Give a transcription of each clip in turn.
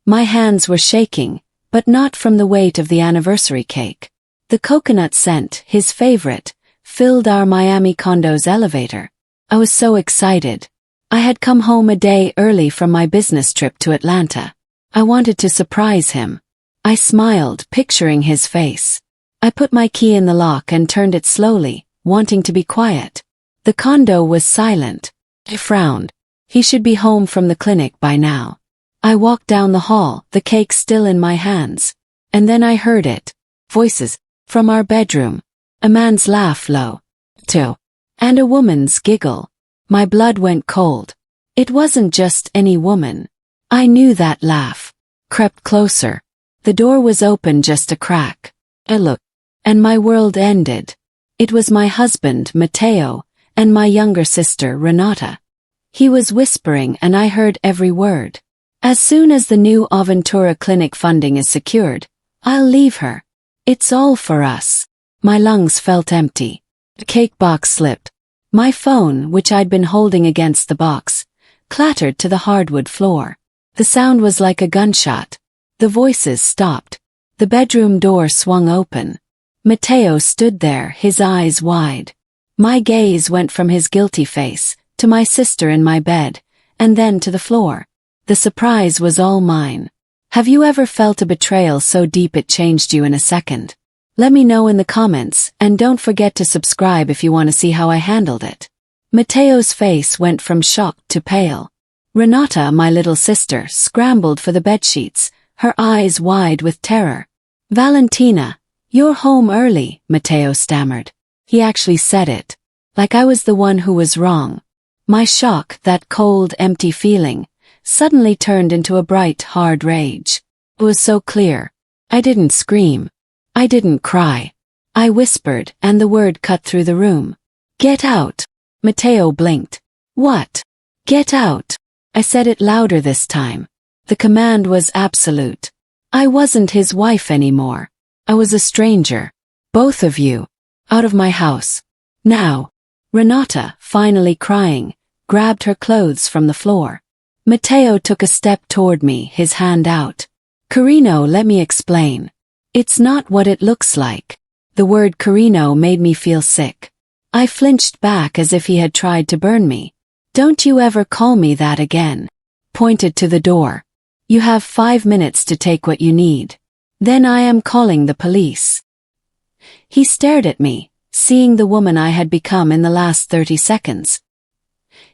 My hands were shaking, but not from the weight of the anniversary cake. The coconut scent, his favorite, filled our Miami condo's elevator. I was so excited. I had come home a day early from my business trip to Atlanta. I wanted to surprise him. I smiled, picturing his face. I put my key in the lock and turned it slowly, wanting to be quiet. The condo was silent. I frowned. He should be home from the clinic by now. I walked down the hall, the cake still in my hands. And then I heard it. Voices. From our bedroom. A man's laugh low. Too. And a woman's giggle. My blood went cold. It wasn't just any woman. I knew that laugh. Crept closer. The door was open just a crack. I looked. And my world ended. It was my husband, Matteo, and my younger sister, Renata. He was whispering and I heard every word. As soon as the new Aventura clinic funding is secured, I'll leave her. It's all for us. My lungs felt empty. The cake box slipped. My phone, which I'd been holding against the box, clattered to the hardwood floor. The sound was like a gunshot. The voices stopped. The bedroom door swung open. Matteo stood there, his eyes wide. My gaze went from his guilty face, to my sister in my bed, and then to the floor. The surprise was all mine. Have you ever felt a betrayal so deep it changed you in a second? Let me know in the comments, and don't forget to subscribe if you want to see how I handled it. Matteo's face went from shock to pale. Renata, my little sister, scrambled for the bedsheets, her eyes wide with terror. Valentina, you're home early, Matteo stammered. He actually said it. Like I was the one who was wrong. My shock, that cold, empty feeling, suddenly turned into a bright, hard rage. It was so clear. I didn't scream. I didn't cry. I whispered, and the word cut through the room. Get out. Matteo blinked. What? Get out. I said it louder this time. The command was absolute. I wasn't his wife anymore. I was a stranger. Both of you. Out of my house. Now. Renata, finally crying, grabbed her clothes from the floor. Matteo took a step toward me, his hand out. Carino, let me explain. It's not what it looks like. The word Carino made me feel sick. I flinched back as if he had tried to burn me. Don't you ever call me that again. Pointed to the door. You have 5 minutes to take what you need. Then I am calling the police. He stared at me, seeing the woman I had become in the last 30 seconds.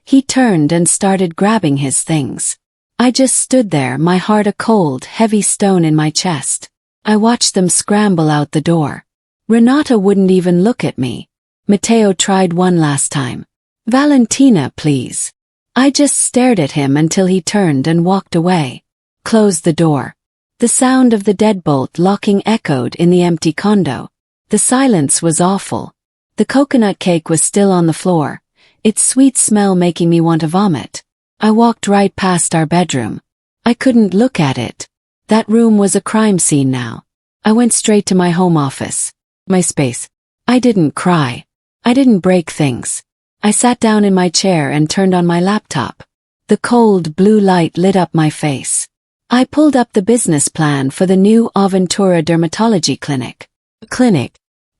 He turned and started grabbing his things. I just stood there, my heart a cold, heavy stone in my chest. I watched them scramble out the door. Renata wouldn't even look at me. Matteo tried one last time. Valentina, please. I just stared at him until he turned and walked away. Closed the door. The sound of the deadbolt locking echoed in the empty condo. The silence was awful. The coconut cake was still on the floor, its sweet smell making me want to vomit. I walked right past our bedroom. I couldn't look at it. That room was a crime scene now. I went straight to my home office. My space. I didn't cry. I didn't break things. I sat down in my chair and turned on my laptop. The cold blue light lit up my face. I pulled up the business plan for the new Aventura dermatology clinic.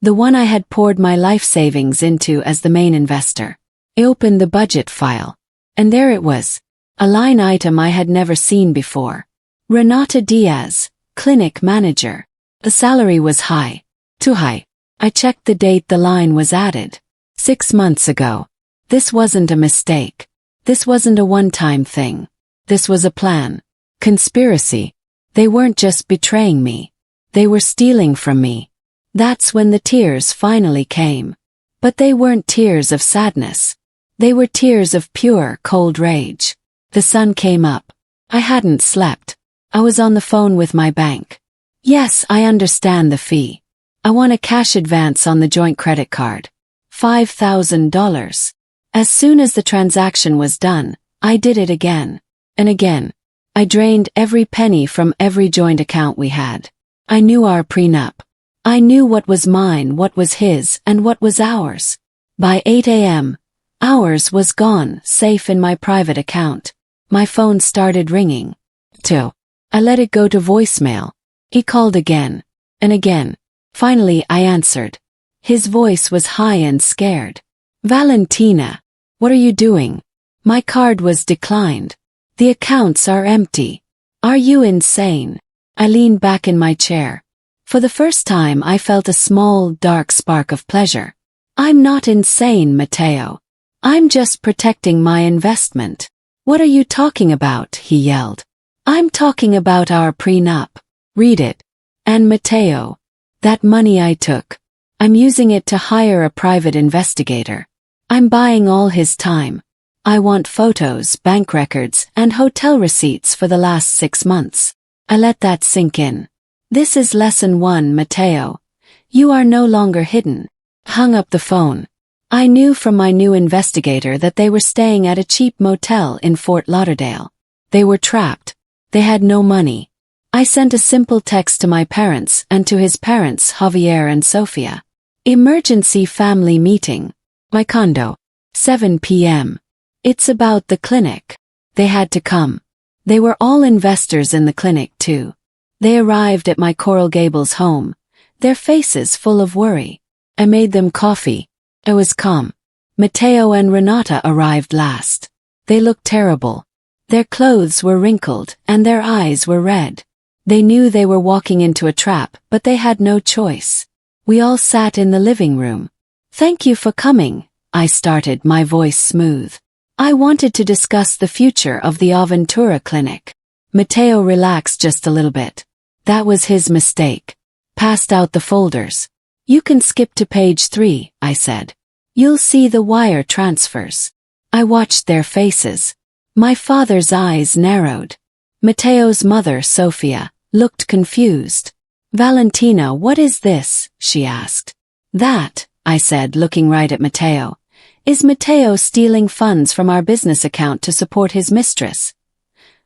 The one I had poured my life savings into as the main investor. I opened the budget file. And there it was. A line item I had never seen before. Renata Diaz, clinic manager. The salary was high. Too high. I checked the date the line was added. 6 months ago. This wasn't a mistake. This wasn't a one-time thing. This was a plan. Conspiracy. They weren't just betraying me. They were stealing from me. That's when the tears finally came. But they weren't tears of sadness. They were tears of pure, cold rage. The sun came up. I hadn't slept. I was on the phone with my bank. Yes, I understand the fee. I want a cash advance on the joint credit card. $5,000. As soon as the transaction was done, I did it again. And again. I drained every penny from every joint account we had. I knew our prenup. I knew what was mine, what was his, and what was ours. By 8 a.m., ours was gone, safe in my private account. My phone started ringing. I let it go to voicemail. He called again and again. Finally, I answered. His voice was high and scared. Valentina, what are you doing? My card was declined. The accounts are empty. Are you insane? I leaned back in my chair. For the first time, I felt a small, dark spark of pleasure. I'm not insane, Matteo. I'm just protecting my investment. What are you talking about? He yelled. I'm talking about our prenup. Read it. And Matteo, that money I took, I'm using it to hire a private investigator. I'm buying all his time. I want photos, bank records, and hotel receipts for the last 6 months. I let that sink in. This is lesson 1, Matteo. You are no longer hidden. Hung up the phone. I knew from my new investigator that they were staying at a cheap motel in Fort Lauderdale. They were trapped. They had no money. I sent a simple text to my parents and to his parents, Javier and Sofia. Emergency family meeting. My condo. 7 p.m. It's about the clinic. They had to come. They were all investors in the clinic too. They arrived at my Coral Gables home, their faces full of worry. I made them coffee. I was calm. Matteo and Renata arrived last. They looked terrible. Their clothes were wrinkled and their eyes were red. They knew they were walking into a trap, but they had no choice. We all sat in the living room. Thank you for coming, I started, my voice smooth. I wanted to discuss the future of the Aventura clinic. Matteo relaxed just a little bit. That was his mistake. Passed out the folders. You can skip to page 3, I said. You'll see the wire transfers. I watched their faces. My father's eyes narrowed. Matteo's mother, Sofia, looked confused. Valentina, what is this? She asked. That, I said, looking right at Matteo. Is Matteo stealing funds from our business account to support his mistress?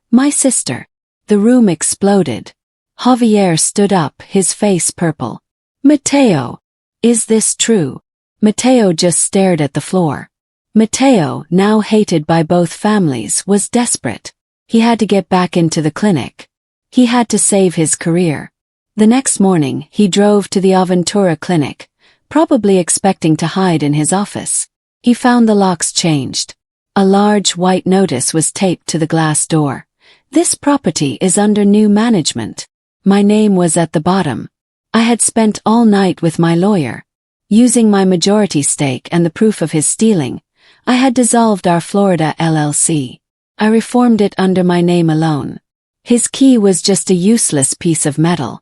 My sister. The room exploded. Javier stood up, his face purple. Matteo, is this true? Matteo just stared at the floor. Matteo, now hated by both families, was desperate. He had to get back into the clinic. He had to save his career. The next morning, he drove to the Aventura clinic, probably expecting to hide in his office. He found the locks changed. A large white notice was taped to the glass door. This property is under new management. My name was at the bottom. I had spent all night with my lawyer. Using my majority stake and the proof of his stealing, I had dissolved our Florida LLC. I reformed it under my name alone. His key was just a useless piece of metal.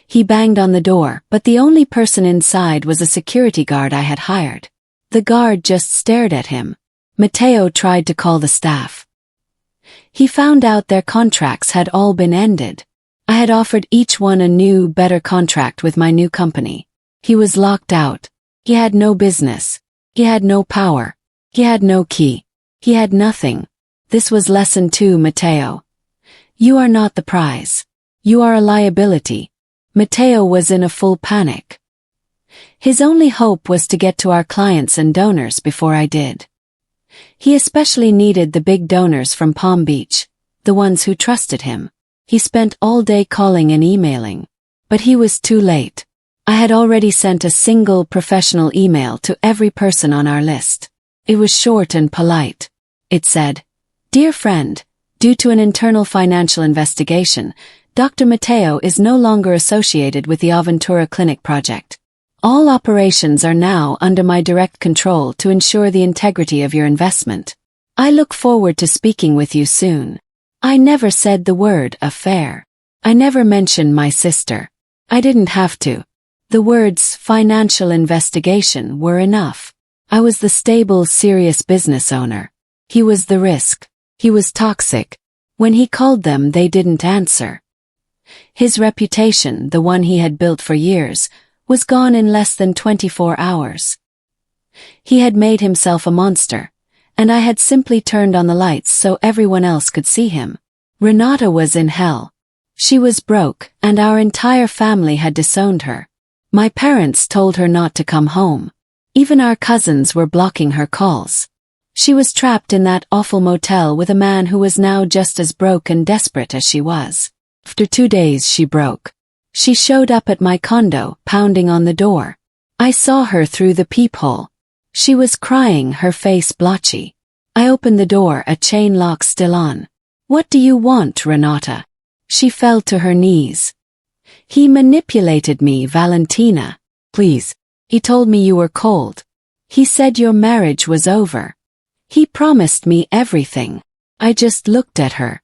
He banged on the door, but the only person inside was a security guard I had hired. The guard just stared at him. Matteo tried to call the staff. He found out their contracts had all been ended. I had offered each one a new, better contract with my new company. He was locked out. He had no business. He had no power. He had no key. He had nothing. This was lesson 2, Matteo. You are not the prize. You are a liability. Matteo was in a full panic. His only hope was to get to our clients and donors before I did. He especially needed the big donors from Palm Beach, the ones who trusted him. He spent all day calling and emailing. But he was too late. I had already sent a single professional email to every person on our list. It was short and polite. It said, Dear friend, due to an internal financial investigation, Dr. Matteo is no longer associated with the Aventura Clinic project. All operations are now under my direct control to ensure the integrity of your investment. I look forward to speaking with you soon. I never said the word affair. I never mentioned my sister. I didn't have to. The words financial investigation were enough. I was the stable, serious business owner. He was the risk. He was toxic. When he called them, they didn't answer. His reputation, the one he had built for years, was gone in less than 24 hours. He had made himself a monster, and I had simply turned on the lights so everyone else could see him. Renata was in hell. She was broke, and our entire family had disowned her. My parents told her not to come home. Even our cousins were blocking her calls. She was trapped in that awful motel with a man who was now just as broke and desperate as she was. After 2 days she broke. She showed up at my condo, pounding on the door. I saw her through the peephole. She was crying, her face blotchy. I opened the door, a chain lock still on. "What do you want, Renata?" She fell to her knees. "He manipulated me, Valentina. Please. He told me you were cold. He said your marriage was over. He promised me everything." I just looked at her.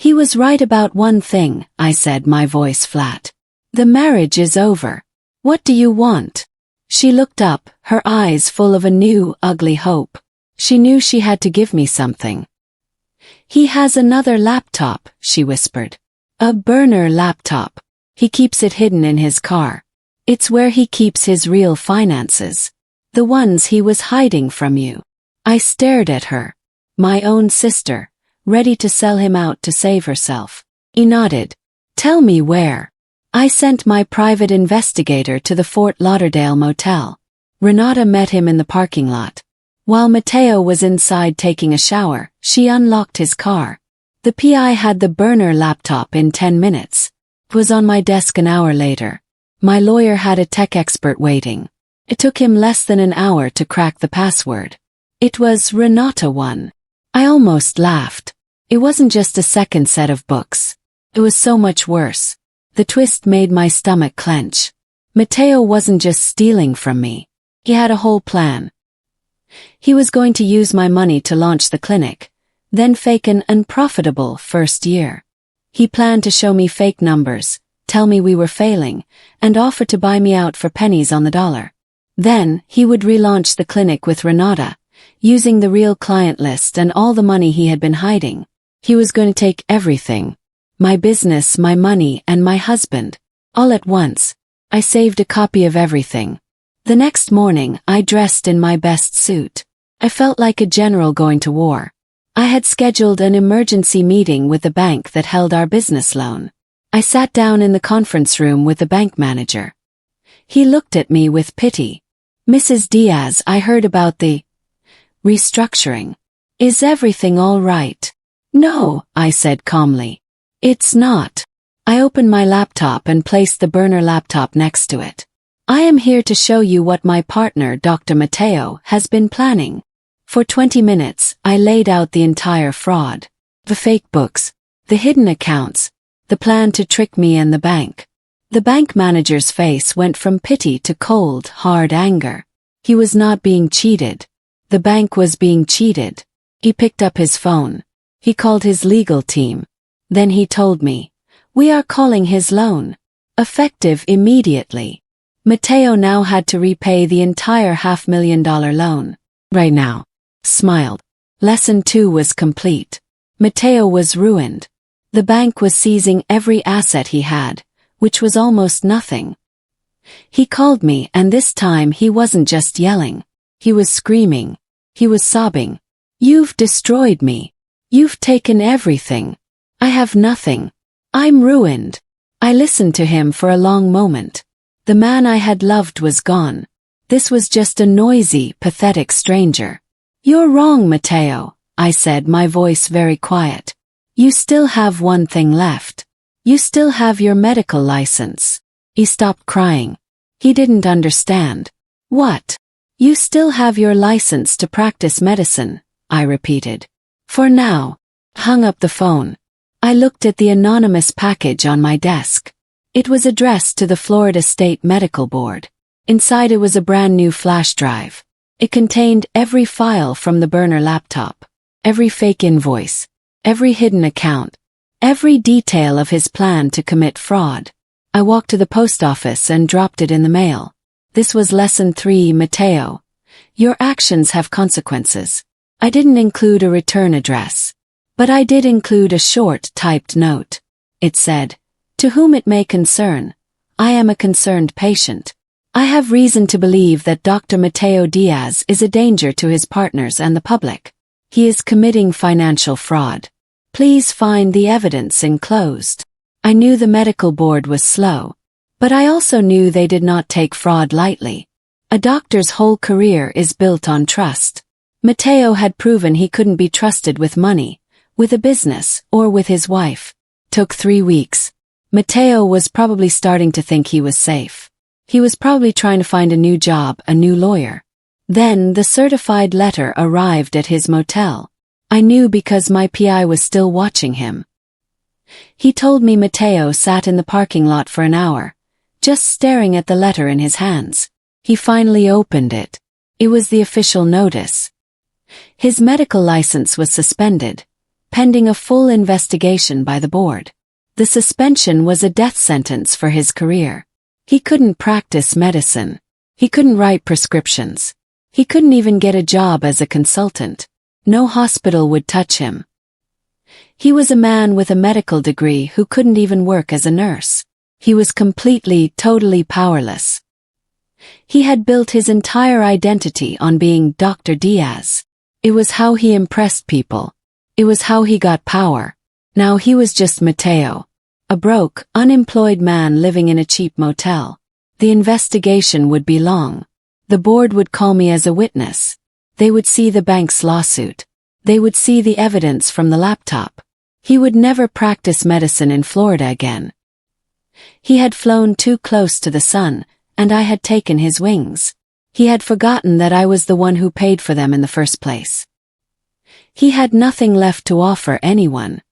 "He was right about one thing," I said, my voice flat. "The marriage is over. What do you want?" She looked up, her eyes full of a new, ugly hope. She knew she had to give me something. "He has another laptop," she whispered. "A burner laptop. He keeps it hidden in his car. It's where he keeps his real finances. The ones he was hiding from you." I stared at her. My own sister, ready to sell him out to save herself. He nodded. "Tell me where." I sent my private investigator to the Fort Lauderdale motel. Renata met him in the parking lot. While Matteo was inside taking a shower, she unlocked his car. The PI had the burner laptop in 10 minutes. It was on my desk an hour later. My lawyer had a tech expert waiting. It took him less than an hour to crack the password. It was Renata 1. I almost laughed. It wasn't just a second set of books. It was so much worse. The twist made my stomach clench. Matteo wasn't just stealing from me. He had a whole plan. He was going to use my money to launch the clinic, then fake an unprofitable first year. He planned to show me fake numbers, tell me we were failing, and offer to buy me out for pennies on the dollar. Then, he would relaunch the clinic with Renata, using the real client list and all the money he had been hiding. He was going to take everything. My business, my money, and my husband. All at once. I saved a copy of everything. The next morning, I dressed in my best suit. I felt like a general going to war. I had scheduled an emergency meeting with the bank that held our business loan. I sat down in the conference room with the bank manager. He looked at me with pity. "Mrs. Diaz, I heard about the restructuring. Is everything all right?" "No," I said calmly. "It's not." I opened my laptop and placed the burner laptop next to it. "I am here to show you what my partner, Dr. Matteo, has been planning." For 20 minutes, I laid out the entire fraud. The fake books, the hidden accounts, the plan to trick me and the bank. The bank manager's face went from pity to cold, hard anger. He was not being cheated. The bank was being cheated. He picked up his phone. He called his legal team. Then he told me, "We are calling his loan. Effective immediately." Matteo now had to repay the entire $500,000 loan. Right now. Smiled. Lesson 2 was complete. Matteo was ruined. The bank was seizing every asset he had, which was almost nothing. He called me, and this time he wasn't just yelling. He was screaming. He was sobbing. "You've destroyed me. You've taken everything. I have nothing. I'm ruined." I listened to him for a long moment. The man I had loved was gone. This was just a noisy, pathetic stranger. "You're wrong, Matteo," I said, my voice very quiet. "You still have one thing left. You still have your medical license." He stopped crying. He didn't understand. "What?" "You still have your license to practice medicine," I repeated. "For now." Hung up the phone. I looked at the anonymous package on my desk. It was addressed to the Florida State Medical Board. Inside it was a brand new flash drive. It contained every file from the burner laptop, every fake invoice, every hidden account, every detail of his plan to commit fraud. I walked to the post office and dropped it in the mail. This was lesson 3, Matteo. Your actions have consequences. I didn't include a return address. But I did include a short, typed note. It said, "To whom it may concern, I am a concerned patient. I have reason to believe that Dr. Matteo Diaz is a danger to his partners and the public. He is committing financial fraud. Please find the evidence enclosed." I knew the medical board was slow, but I also knew they did not take fraud lightly. A doctor's whole career is built on trust. Matteo had proven he couldn't be trusted with money, with a business, or with his wife. Took 3 weeks. Matteo was probably starting to think he was safe. He was probably trying to find a new job, a new lawyer. Then the certified letter arrived at his motel. I knew because my PI was still watching him. He told me Matteo sat in the parking lot for an hour, just staring at the letter in his hands. He finally opened it. It was the official notice. His medical license was suspended, pending a full investigation by the board. The suspension was a death sentence for his career. He couldn't practice medicine. He couldn't write prescriptions. He couldn't even get a job as a consultant. No hospital would touch him. He was a man with a medical degree who couldn't even work as a nurse. He was completely, totally powerless. He had built his entire identity on being Dr. Diaz. It was how he impressed people. It was how he got power. Now he was just Matteo, a broke, unemployed man living in a cheap motel. The investigation would be long. The board would call me as a witness. They would see the bank's lawsuit. They would see the evidence from the laptop. He would never practice medicine in Florida again. He had flown too close to the sun, and I had taken his wings. He had forgotten that I was the one who paid for them in the first place. He had nothing left to offer anyone.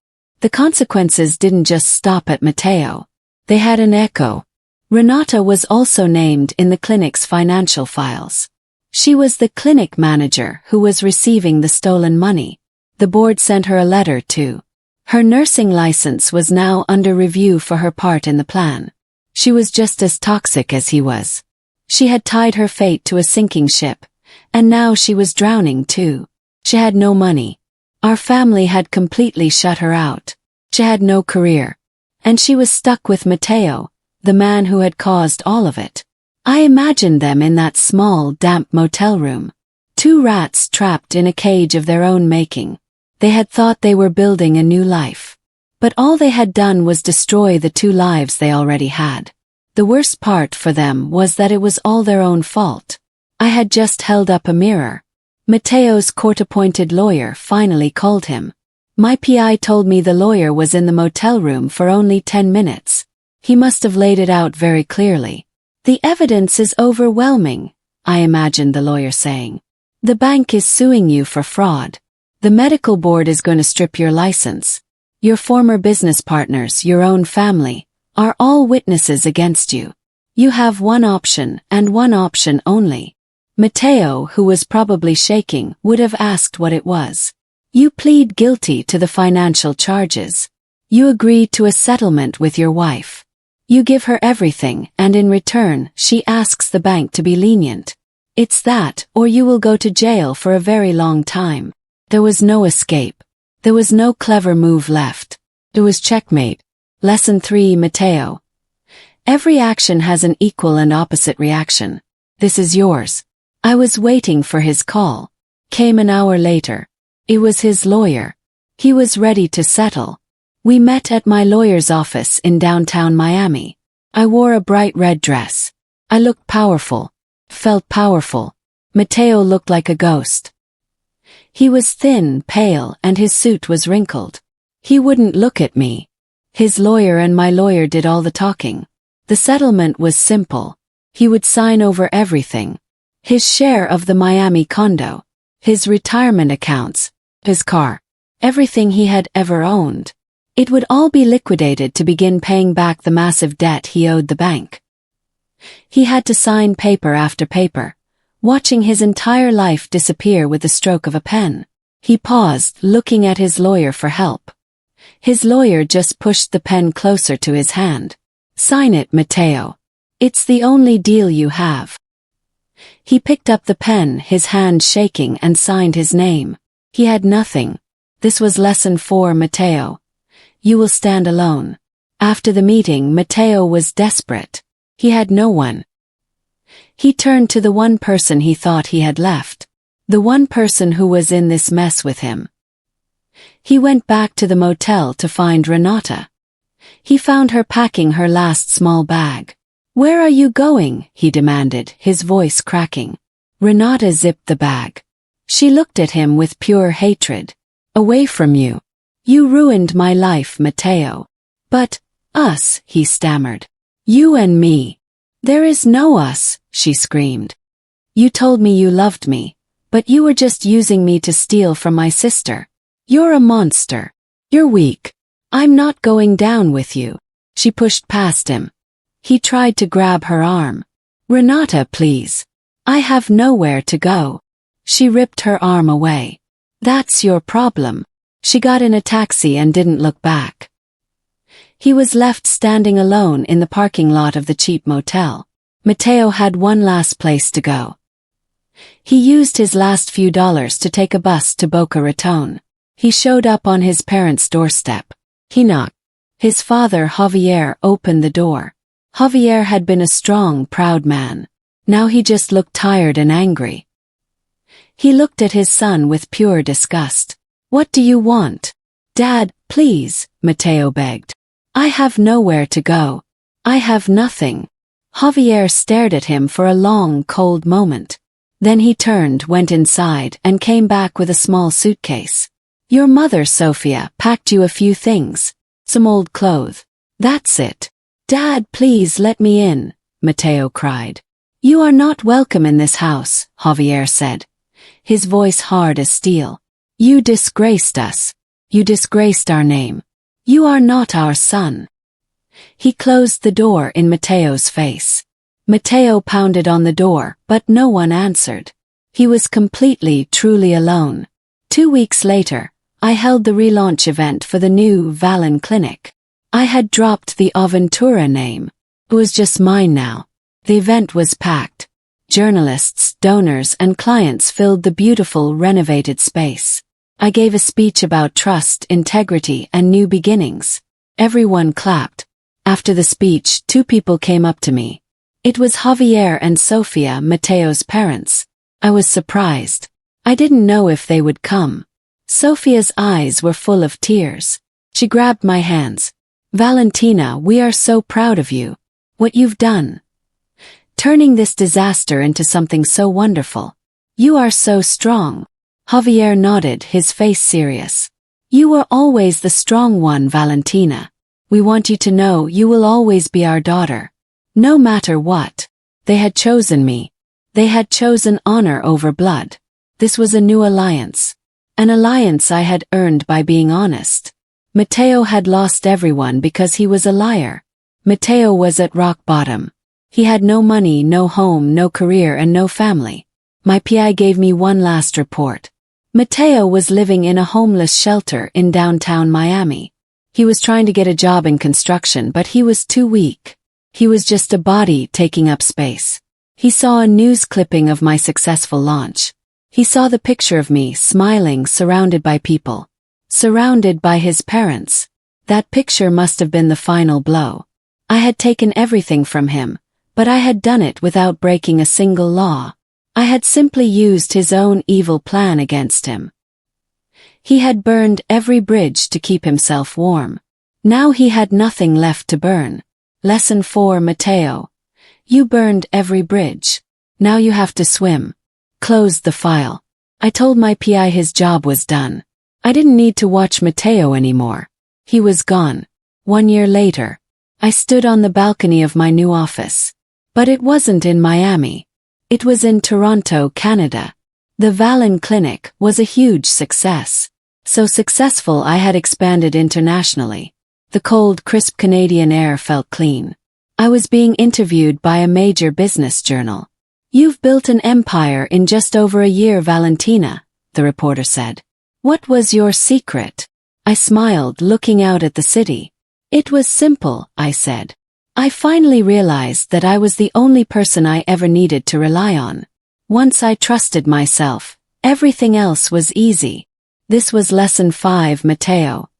The consequences didn't just stop at Matteo. They had an echo. Renata was also named in the clinic's financial files. She was the clinic manager who was receiving the stolen money. The board sent her a letter too. Her nursing license was now under review for her part in the plan. She was just as toxic as he was. She had tied her fate to a sinking ship, and now she was drowning too. She had no money. Our family had completely shut her out. She had no career. And she was stuck with Matteo, the man who had caused all of it. I imagined them in that small, damp motel room. 2 rats trapped in a cage of their own making. They had thought they were building a new life. But all they had done was destroy the 2 lives they already had. The worst part for them was that it was all their own fault. I had just held up a mirror. Matteo's court-appointed lawyer finally called him. My PI told me the lawyer was in the motel room for only 10 minutes. He must have laid it out very clearly. The evidence is overwhelming, I imagined the lawyer saying. The bank is suing you for fraud. The medical board is going to strip your license. Your former business partners, your own family, are all witnesses against you. You have one option, and one option only. Matteo, who was probably shaking, would have asked what it was. You plead guilty to the financial charges. You agree to a settlement with your wife. You give her everything, and in return, she asks the bank to be lenient. It's that, or you will go to jail for a very long time. There was no escape. There was no clever move left. It was checkmate. Lesson 3, Matteo. Every action has an equal and opposite reaction. This is yours. I was waiting for his call. Came an hour later. It was his lawyer. He was ready to settle. We met at my lawyer's office in downtown Miami. I wore a bright red dress. I looked powerful. Felt powerful. Matteo looked like a ghost. He was thin, pale, and his suit was wrinkled. He wouldn't look at me. His lawyer and my lawyer did all the talking. The settlement was simple. He would sign over everything. His share of the Miami condo. His retirement accounts. His car. Everything he had ever owned. It would all be liquidated to begin paying back the massive debt he owed the bank. He had to sign paper after paper, watching his entire life disappear with the stroke of a pen. He paused, looking at his lawyer for help. His lawyer just pushed the pen closer to his hand. Sign it, Matteo. It's the only deal you have. He picked up the pen, his hand shaking, and signed his name. He had nothing. This was lesson 4, Matteo. You will stand alone. After the meeting, Matteo was desperate. He had no one. He turned to the one person he thought he had left. The one person who was in this mess with him. He went back to the motel to find Renata. He found her packing her last small bag. Where are you going? He demanded, his voice cracking. Renata zipped the bag. She looked at him with pure hatred. Away from you. You ruined my life, Matteo. But, us, he stammered. You and me. There is no us, she screamed. You told me you loved me, but you were just using me to steal from my sister. You're a monster. You're weak. I'm not going down with you. She pushed past him. He tried to grab her arm. Renata, please. I have nowhere to go. She ripped her arm away. That's your problem. She got in a taxi and didn't look back. He was left standing alone in the parking lot of the cheap motel. Matteo had one last place to go. He used his last few dollars to take a bus to Boca Raton. He showed up on his parents' doorstep. He knocked. His father, Javier, opened the door. Javier had been a strong, proud man. Now he just looked tired and angry. He looked at his son with pure disgust. What do you want? Dad, please, Matteo begged. I have nowhere to go. I have nothing. Javier stared at him for a long, cold moment. Then he turned, went inside, and came back with a small suitcase. Your mother, Sofia, packed you a few things. Some old clothes. That's it. Dad, please let me in, Matteo cried. You are not welcome in this house, Javier said, his voice hard as steel. You disgraced us. You disgraced our name. You are not our son. He closed the door in Matteo's face. Matteo pounded on the door, but no one answered. He was completely, truly alone. 2 weeks later, I held the relaunch event for the new Valen clinic. I had dropped the Aventura name. It was just mine now. The event was packed. Journalists, donors, and clients filled the beautiful, renovated space. I gave a speech about trust, integrity, and new beginnings. Everyone clapped. After the speech, 2 people came up to me. It was Javier and Sofia, Matteo's parents. I was surprised. I didn't know if they would come. Sofia's eyes were full of tears. She grabbed my hands. Valentina, we are so proud of you. What you've done. Turning this disaster into something so wonderful. You are so strong. Javier nodded, his face serious. You were always the strong one, Valentina. We want you to know you will always be our daughter. No matter what. They had chosen me. They had chosen honor over blood. This was a new alliance. An alliance I had earned by being honest. Matteo had lost everyone because he was a liar. Matteo was at rock bottom. He had no money, no home, no career, and no family. My PI gave me one last report. Matteo was living in a homeless shelter in downtown Miami. He was trying to get a job in construction, but he was too weak. He was just a body taking up space. He saw a news clipping of my successful launch. He saw the picture of me smiling, surrounded by people. Surrounded by his parents. That picture must have been the final blow. I had taken everything from him, but I had done it without breaking a single law. I had simply used his own evil plan against him. He had burned every bridge to keep himself warm. Now he had nothing left to burn. Lesson 4, Matteo. You burned every bridge. Now you have to swim. Closed the file. I told my PI his job was done. I didn't need to watch Matteo anymore. He was gone. 1 year later, I stood on the balcony of my new office. But it wasn't in Miami. It was in Toronto, Canada. The Valen Clinic was a huge success. So successful I had expanded internationally. The cold, crisp Canadian air felt clean. I was being interviewed by a major business journal. You've built an empire in just over a year, Valentina, the reporter said. What was your secret? I smiled, looking out at the city. It was simple, I said. I finally realized that I was the only person I ever needed to rely on. Once I trusted myself, everything else was easy. This was lesson 5, Matteo.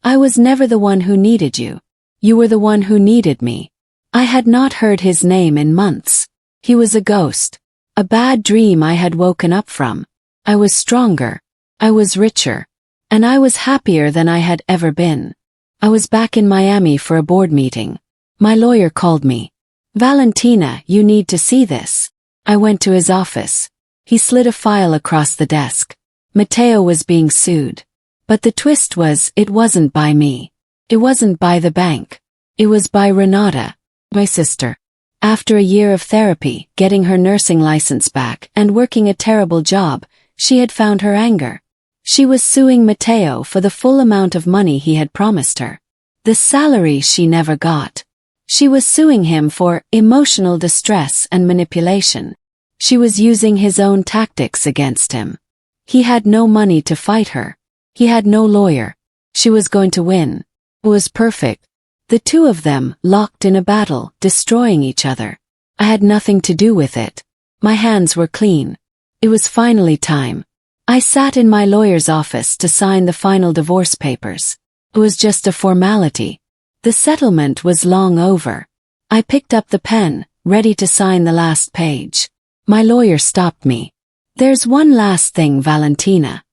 I was never the one who needed you. You were the one who needed me. I had not heard his name in months. He was a ghost. A bad dream I had woken up from. I was stronger. I was richer. And I was happier than I had ever been. I was back in Miami for a board meeting. My lawyer called me. Valentina, you need to see this. I went to his office. He slid a file across the desk. Matteo was being sued. But the twist was, it wasn't by me. It wasn't by the bank. It was by Renata, my sister. After a year of therapy, getting her nursing license back, and working a terrible job, she had found her anger. She was suing Matteo for the full amount of money he had promised her. The salary she never got. She was suing him for emotional distress and manipulation. She was using his own tactics against him. He had no money to fight her. He had no lawyer. She was going to win. It was perfect. The two of them, locked in a battle, destroying each other. I had nothing to do with it. My hands were clean. It was finally time. I sat in my lawyer's office to sign the final divorce papers. It was just a formality. The settlement was long over. I picked up the pen, ready to sign the last page. My lawyer stopped me. There's one last thing, Valentina.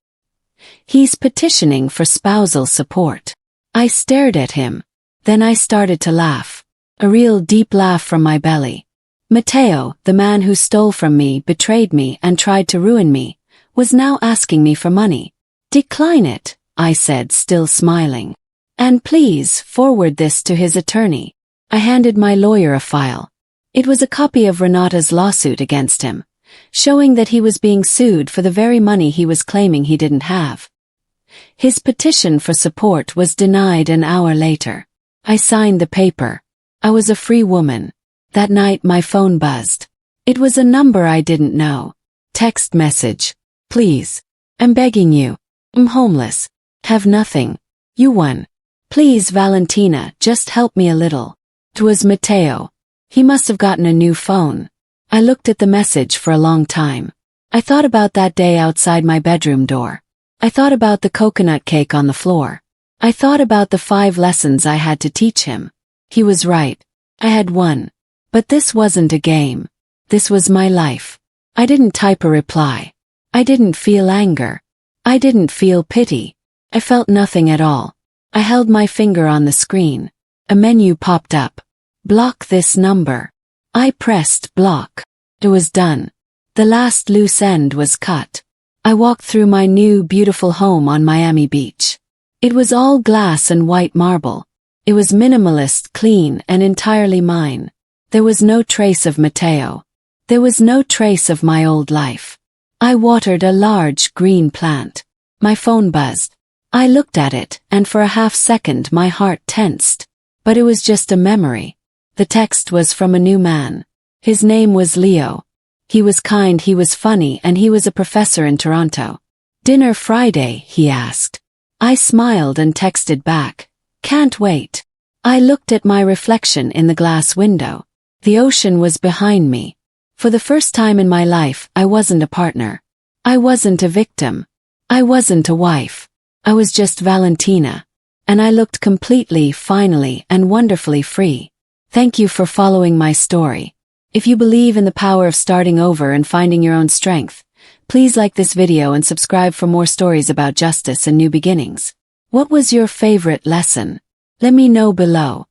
He's petitioning for spousal support. I stared at him. Then I started to laugh. A real deep laugh from my belly. Matteo, the man who stole from me, betrayed me, and tried to ruin me, was now asking me for money. Decline it, I said, still smiling. And please forward this to his attorney. I handed my lawyer a file. It was a copy of Renata's lawsuit against him, showing that he was being sued for the very money he was claiming he didn't have. His petition for support was denied an hour later. I signed the paper. I was a free woman. That night my phone buzzed. It was a number I didn't know. Text message. Please. I'm begging you. I'm homeless. Have nothing. You won. Please, Valentina, just help me a little. It was Matteo. He must have gotten a new phone. I looked at the message for a long time. I thought about that day outside my bedroom door. I thought about the coconut cake on the floor. I thought about the 5 lessons I had to teach him. He was right. I had won. But this wasn't a game. This was my life. I didn't type a reply. I didn't feel anger. I didn't feel pity. I felt nothing at all. I held my finger on the screen. A menu popped up. Block this number. I pressed block. It was done. The last loose end was cut. I walked through my new, beautiful home on Miami Beach. It was all glass and white marble. It was minimalist, clean, and entirely mine. There was no trace of Matteo. There was no trace of my old life. I watered a large, green plant. My phone buzzed. I looked at it, and for a half-second my heart tensed. But it was just a memory. The text was from a new man. His name was Leo. He was kind, he was funny, and he was a professor in Toronto. Dinner Friday, he asked. I smiled and texted back. Can't wait. I looked at my reflection in the glass window. The ocean was behind me. For the first time in my life, I wasn't a partner. I wasn't a victim. I wasn't a wife. I was just Valentina. And I looked completely, finally, and wonderfully free. Thank you for following my story. If you believe in the power of starting over and finding your own strength, please like this video and subscribe for more stories about justice and new beginnings. What was your favorite lesson? Let me know below.